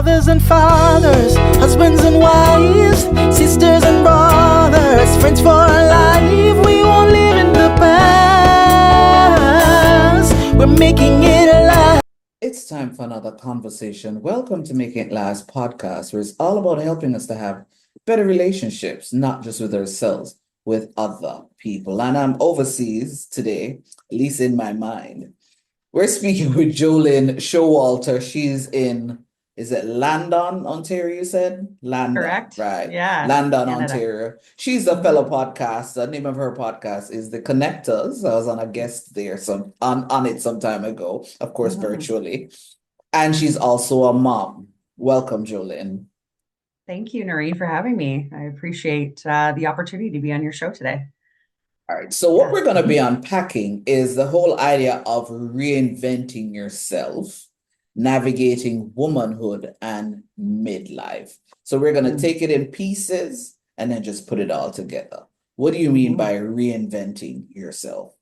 mothers and fathers, husbands and wives, sisters and brothers, friends for life. We won't live in the past. We're making it alive. It's time for another conversation. Welcome to Making It Last podcast, where it's all about helping us to have better relationships, not just with ourselves, with other people. And I'm overseas today, at least in my mind. We're speaking with Jolyn Showalter. She's in, is it Landon, Ontario, you said? Landon, Correct. right. Yeah, Landon, Canada. Ontario. She's a fellow podcaster. The name of her podcast is The Connectors. I was on a guest there on it some time ago, of course, virtually. And she's also a mom. Welcome, Jolyn. Thank you, Noreen, for having me. I appreciate the opportunity to be on your show today. All right, so what Yeah. we're going to be unpacking is the whole idea of reinventing yourself, navigating womanhood and midlife. So we're going to take it in pieces and then just put it all together. What do you mean by reinventing yourself?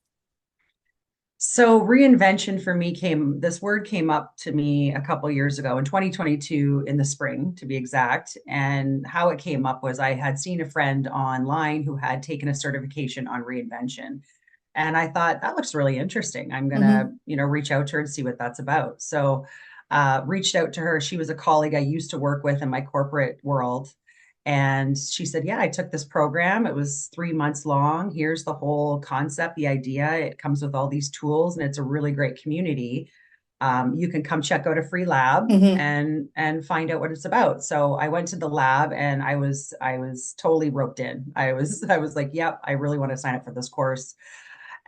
So reinvention for me this word came up to me a couple years ago in 2022 in the spring, to be exact. And how it came up was I had seen a friend online who had taken a certification on reinvention. And I thought that looks really interesting. I'm gonna, reach out to her and see what that's about. So reached out to her. She was a colleague I used to work with in my corporate world. And she said, yeah, I took this program. It was 3 months long. Here's the whole concept, the idea. It comes with all these tools, and it's a really great community. You can come check out a free lab and find out what it's about. So I went to the lab and I was totally roped in. I was like, yep, I really want to sign up for this course.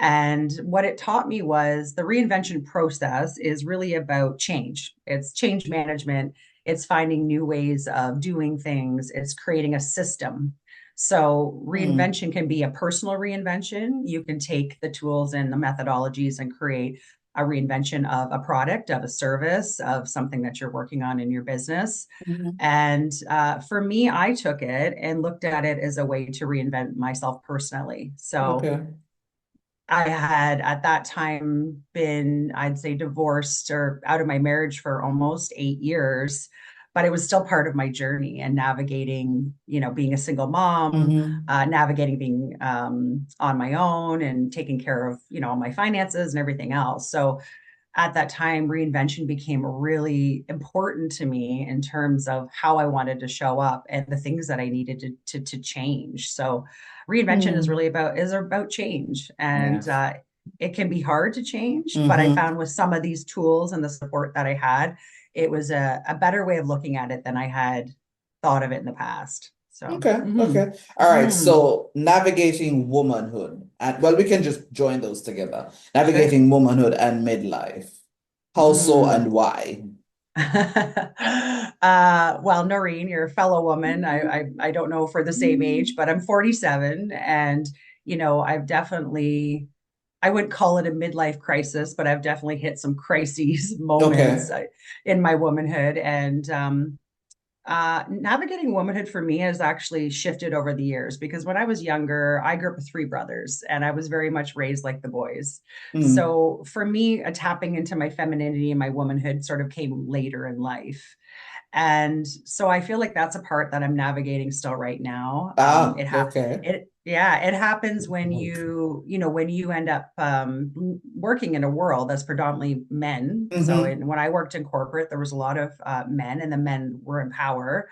And what it taught me was the reinvention process is really about change. It's change management. It's finding new ways of doing things. It's creating a system. So reinvention can be a personal reinvention. You can take the tools and the methodologies and create a reinvention of a product, of a service, of something that you're working on in your business. And for me, I took it and looked at it as a way to reinvent myself personally. So Okay. I had at that time been, I'd say, divorced or out of my marriage for almost 8 years, but it was still part of my journey and navigating, being a single mom, navigating being on my own and taking care of, my finances and everything else. So at that time, reinvention became really important to me in terms of how I wanted to show up and the things that I needed to change. So reinvention is really about change, and it can be hard to change. But I found with some of these tools and the support that I had, it was a better way of looking at it than I had thought of it in the past. So Okay. All right. So navigating womanhood, and well, we can just join those together. Navigating womanhood and midlife. How so and why? Well, Noreen, you're a fellow woman. I don't know if we're the same age, but I'm 47, and I've definitely, I wouldn't call it a midlife crisis, but I've definitely hit some crises moments in my womanhood. And navigating womanhood for me has actually shifted over the years, because when I was younger, I grew up with three brothers and I was very much raised like the boys. So for me, a tapping into my femininity and my womanhood sort of came later in life. And so I feel like that's a part that I'm navigating still right now. It happens when when you end up working in a world that's predominantly men. So when I worked in corporate, there was a lot of men, and the men were in power.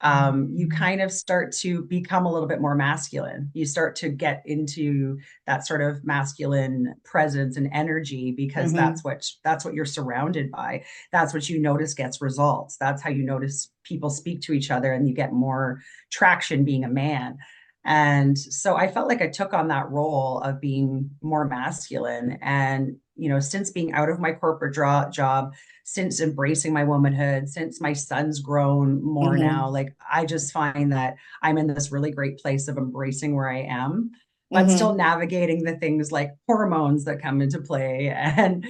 You kind of start to become a little bit more masculine. You start to get into that sort of masculine presence and energy, because that's what you're surrounded by. That's what you notice gets results. That's how you notice people speak to each other, and you get more traction being a man. And so I felt like I took on that role of being more masculine. And, since being out of my corporate job, since embracing my womanhood, since my son's grown more now, like I just find that I'm in this really great place of embracing where I am, but still navigating the things like hormones that come into play, and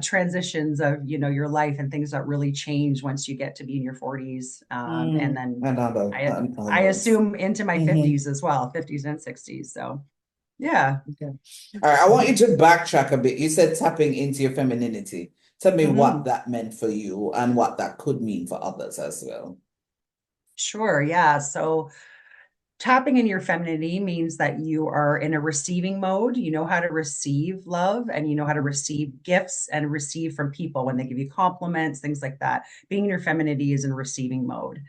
transitions of, your life, and things that really change once you get to be in your 40s. And then I assume into my 50s as well, 50s and 60s. So yeah. Okay. All right. I want you to backtrack a bit. You said tapping into your femininity. Tell me what that meant for you and what that could mean for others as well. Sure. Yeah. So tapping in your femininity means that you are in a receiving mode. You know how to receive love and you know how to receive gifts and receive from people when they give you compliments, things like that. Being in your femininity is in receiving mode.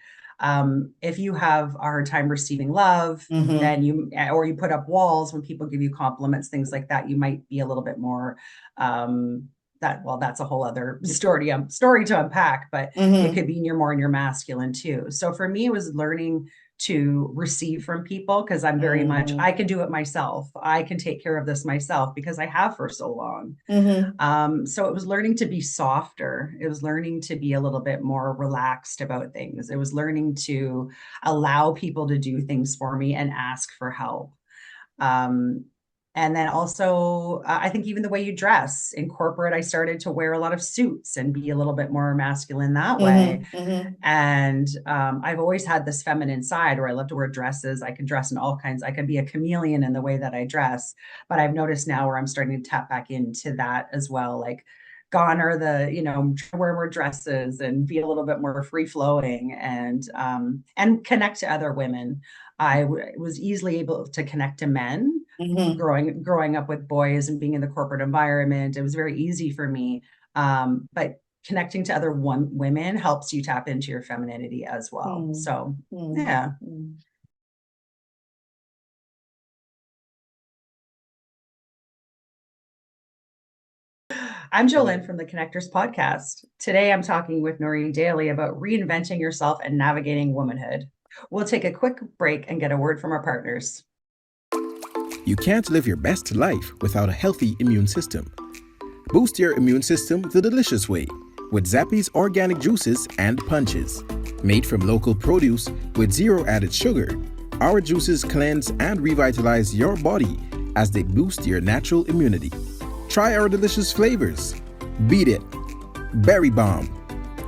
If you have a hard time receiving love, then you put up walls when people give you compliments, things like that, you might be a little bit more, that's a whole other story to unpack, but it could be you're more in your masculine too. So for me, it was learning to receive from people because I'm very much, I can do it myself. I can take care of this myself because I have for so long. So it was learning to be softer. It was learning to be a little bit more relaxed about things. It was learning to allow people to do things for me and ask for help. And then also, I think even the way you dress in corporate, I started to wear a lot of suits and be a little bit more masculine that way. And I've always had this feminine side where I love to wear dresses. I can dress in all kinds. I can be a chameleon in the way that I dress. But I've noticed now where I'm starting to tap back into that as well. Like gone are the, wear more dresses and be a little bit more free flowing and connect to other women. I was easily able to connect to men growing up with boys and being in the corporate environment. It was very easy for me. But connecting to other women helps you tap into your femininity as well. So, yeah. I'm Jolyn from the Connectors podcast. Today, I'm talking with Noreen Daly about reinventing yourself and navigating womanhood. We'll take a quick break and get a word from our partners. You can't live your best life without a healthy immune system. Boost your immune system the delicious way with Zappy's organic juices and punches. Made from local produce with zero added sugar, our juices cleanse and revitalize your body as they boost your natural immunity. Try our delicious flavors. Beat It, Berry Bomb,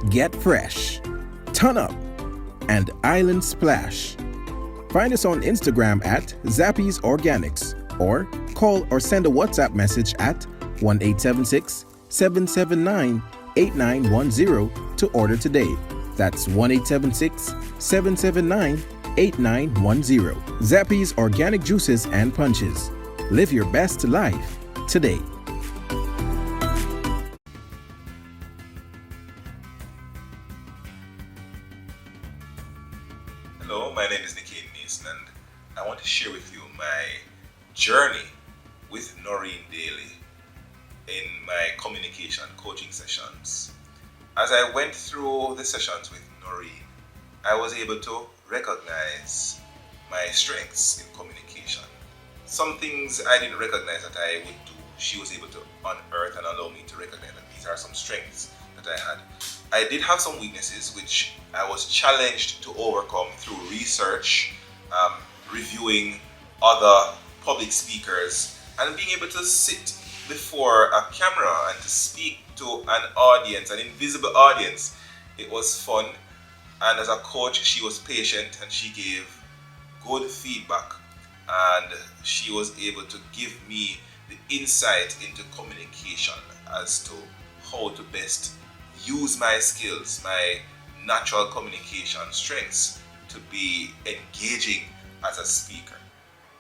Get Fresh, Ton Up, and Island Splash. Find us on Instagram at Zappy's Organics or call or send a WhatsApp message at 1-876-779-8910 to order today. That's 1-876-779-8910. Zappy's Organic Juices and Punches. Live your best life today. Hello, my name is Nicky Mason and I want to share with you my journey with Noreen Daly in my communication coaching sessions. As I went through the sessions with Noreen, I was able to recognize my strengths in communication. Some things I didn't recognize that I would do, she was able to unearth and allow me to recognize that these are some strengths that I had. I did have some weaknesses which I was challenged to overcome through research, reviewing other public speakers, and being able to sit before a camera and to speak to an audience, an invisible audience. It was fun, and as a coach, she was patient and she gave good feedback, and she was able to give me the insight into communication as to how to best use my skills, my natural communication strengths to be engaging as a speaker.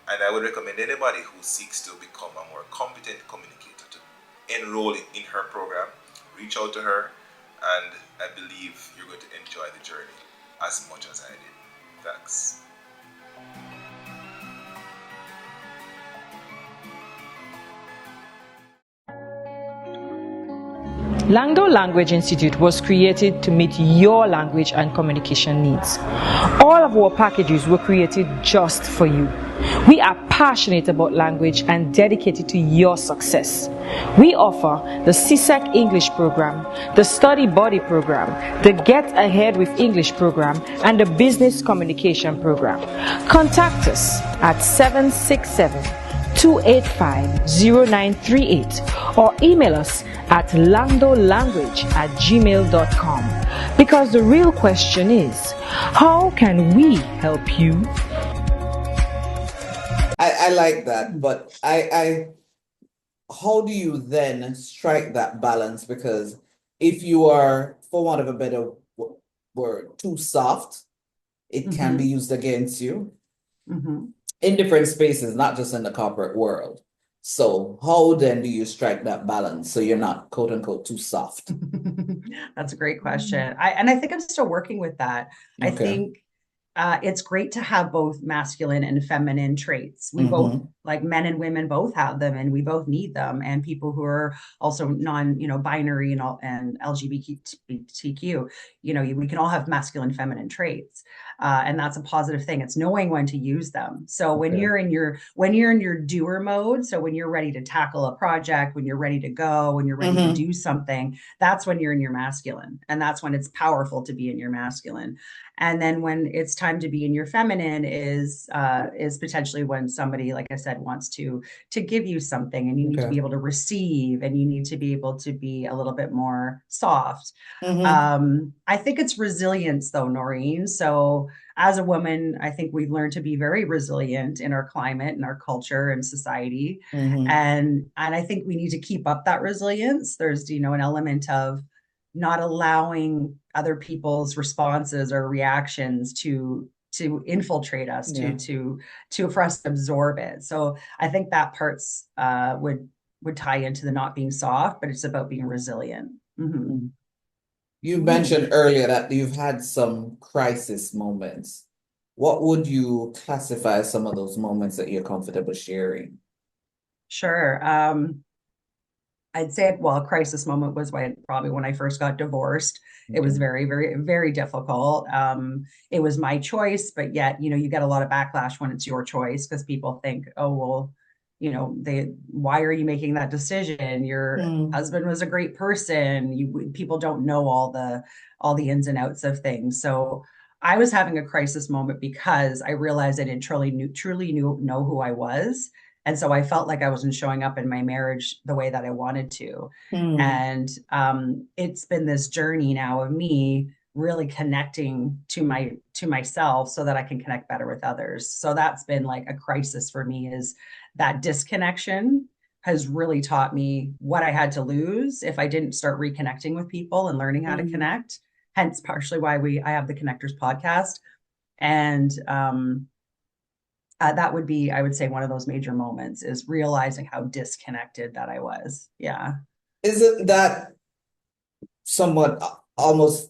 And I would recommend anybody who seeks to become a more competent communicator to enroll in her program. Reach out to her, and I believe you're going to enjoy the journey as much as I did. Thanks. Langdo Language Institute was created to meet your language and communication needs. All of our packages were created just for you. We are passionate about language and dedicated to your success. We offer the CSEC English program, the Study Buddy program, the Get Ahead with English program, and the Business Communication program. Contact us at 767-285-0938 or email us at landolanguage@gmail.com, because the real question is, how can we help you? I like that, but how do you then strike that balance? Because if you are, for want of a better word, too soft, it can be used against you in different spaces, not just in the corporate world. So how then do you strike that balance so you're not quote unquote too soft? That's a great question. I think I'm still working with that. I Okay. think it's great to have both masculine and feminine traits. We both, like men and women, both have them, and we both need them. And people who are also binary and LGBTQ, we can all have masculine, feminine traits, and that's a positive thing. It's knowing when to use them. So when Okay. you're in your doer mode, so when you're ready to tackle a project, when you're ready to go, when you're ready to do something, that's when you're in your masculine, and that's when it's powerful to be in your masculine. And then when it's time to be in your feminine is potentially when somebody, like I said, wants to give you something, and you need to be Okay. able to receive, and you need to be able to be a little bit more soft. I think it's resilience though, Noreen. So as a woman, I think we've learned to be very resilient in our climate and our culture and society. And I think we need to keep up that resilience. There's, an element of not allowing other people's responses or reactions to infiltrate us, Yeah. to for us to absorb it. So I think that parts would tie into the not being soft, but it's about being resilient. You mentioned earlier that you've had some crisis moments. What would you classify as some of those moments that you're comfortable sharing? Sure. I'd say, well, a crisis moment was probably when I first got divorced. It was Okay. very, very, very difficult. It was my choice, but yet, you get a lot of backlash when it's your choice because people think, oh, well, why are you making that decision? Your husband was a great person. People don't know all the ins and outs of things. So I was having a crisis moment because I realized I didn't truly know who I was. And so I felt like I wasn't showing up in my marriage the way that I wanted to. And it's been this journey now of me really connecting to myself so that I can connect better with others. So that's been like a crisis for me, is that disconnection has really taught me what I had to lose if I didn't start reconnecting with people and learning how to connect. Hence partially why I have the Connectors podcast. And that would be, I would say, one of those major moments, is realizing how disconnected that I was. Yeah. Isn't that somewhat almost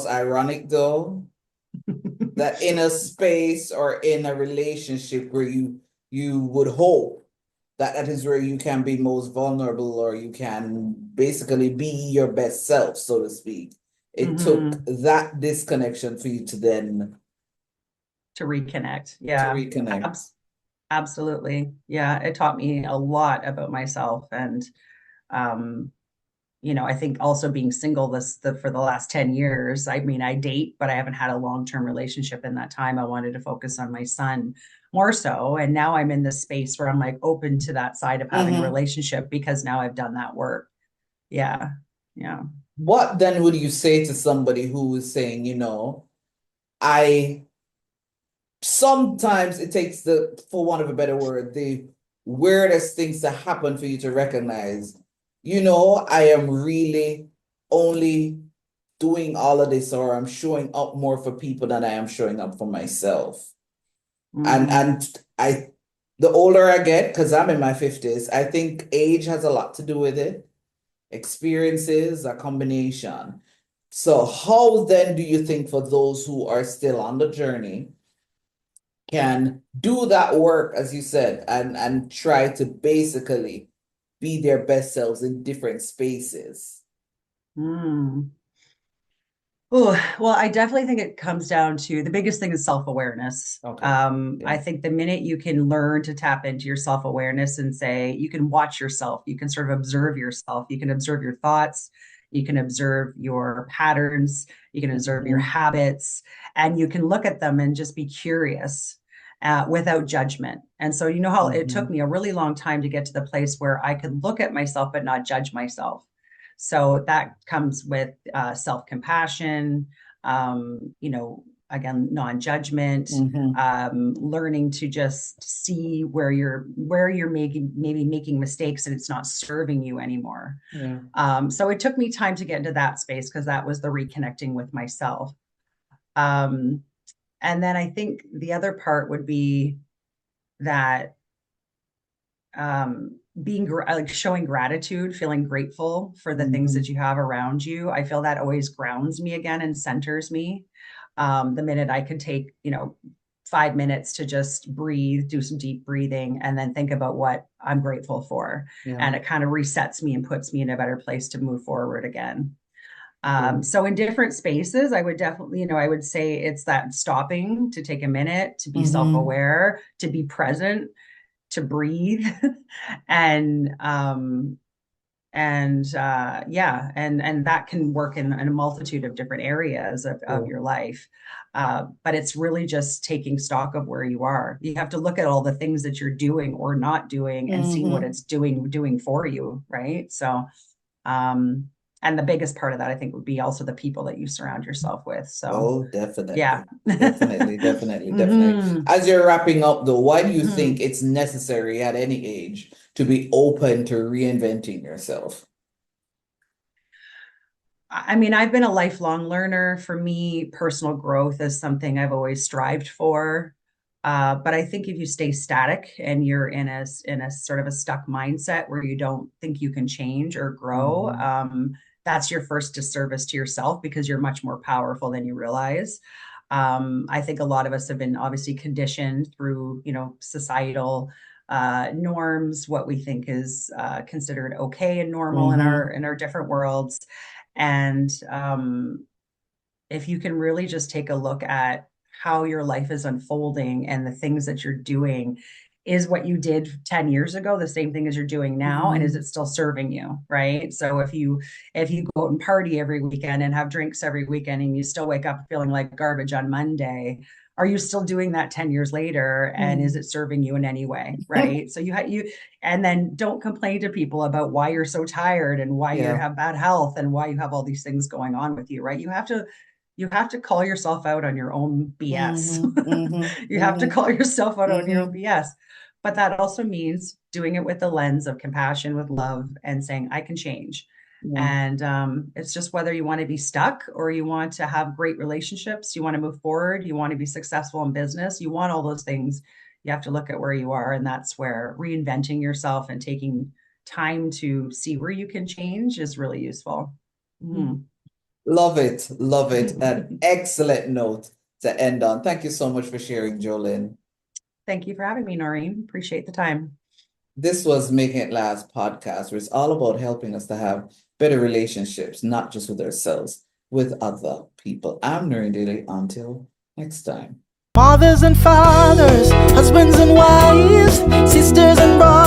ironic though, that in a space or in a relationship where you would hope that that is where you can be most vulnerable, or you can basically be your best self, so to speak. It took that disconnection for you to then To reconnect. to Yeah. reconnect. Absolutely. Yeah. It taught me a lot about myself. And, um, I think also being single for the last 10 years, I mean, I date, but I haven't had a long-term relationship in that time. I wanted to focus on my son more so. And now I'm in this space where I'm like open to that side of having a relationship because now I've done that work. Yeah. Yeah. What then would you say to somebody who is saying, I sometimes it takes for want of a better word, the weirdest things to happen for you to recognize, I am really only doing all of this, or I'm showing up more for people than I am showing up for myself. And the older I get, because I'm in my 50s, I think age has a lot to do with it. Experiences, a combination. So how then do you think, for those who are still on the journey, can do that work, as you said, and try to basically be their best selves in different spaces? Oh, well, I definitely think it comes down to, the biggest thing is self-awareness. Okay. I think the minute you can learn to tap into your self-awareness and say, you can watch yourself, you can sort of observe yourself, you can observe your thoughts, you can observe your patterns, you can observe your habits, and you can look at them and just be curious without judgment. And so, how it took me a really long time to get to the place where I could look at myself but not judge myself. So that comes with self-compassion, again, non-judgment, learning to just see where you're maybe making mistakes and it's not serving you anymore. So it took me time to get into that space because that was the reconnecting with myself. And then I think the other part would be that showing gratitude, feeling grateful for the things that you have around you. I feel that always grounds me again and centers me. The minute I could take, 5 minutes to just breathe, do some deep breathing, and then think about what I'm grateful for. And it kind of resets me and puts me in a better place to move forward again. So in different spaces, I would definitely, I would say it's that stopping to take a minute, to be self-aware, to be present, to breathe and that can work in a multitude of different areas of your life. But it's really just taking stock of where you are. You have to look at all the things that you're doing or not doing and see what it's doing for you. Right. So, and the biggest part of that, I think, would be also the people that you surround yourself with. So, definitely. Yeah. Definitely. As you're wrapping up, though, why do you think it's necessary at any age to be open to reinventing yourself? I mean, I've been a lifelong learner. For me, personal growth is something I've always strived for. But I think if you stay static and you're in a sort of a stuck mindset where you don't think you can change or grow, that's your first disservice to yourself because you're much more powerful than you realize. I think a lot of us have been obviously conditioned through, societal norms, what we think is considered okay and normal in our different worlds. And if you can really just take a look at how your life is unfolding and the things that you're doing, is what you did 10 years ago the same thing as you're doing now? And is it still serving you? Right. So if you go out and party every weekend and have drinks every weekend and you still wake up feeling like garbage on Monday, are you still doing that 10 years later? And is it serving you in any way? Right. So and then don't complain to people about why you're so tired and why you have bad health and why you have all these things going on with you. Right. You have to call yourself out on your own BS. You have to call yourself out on your own BS. But that also means doing it with the lens of compassion, with love, and saying, I can change. And it's just whether you want to be stuck or you want to have great relationships, you want to move forward, you want to be successful in business, you want all those things. You have to look at where you are. And that's where reinventing yourself and taking time to see where you can change is really useful. Love it. Love it. An excellent note to end on. Thank you so much for sharing, Jolyn. Thank you for having me, Noreen. Appreciate the time. This was Making It Last podcast, where it's all about helping us to have better relationships, not just with ourselves, with other people. I'm Noreen Daly. Until next time. Mothers and fathers, husbands and wives, sisters and brothers.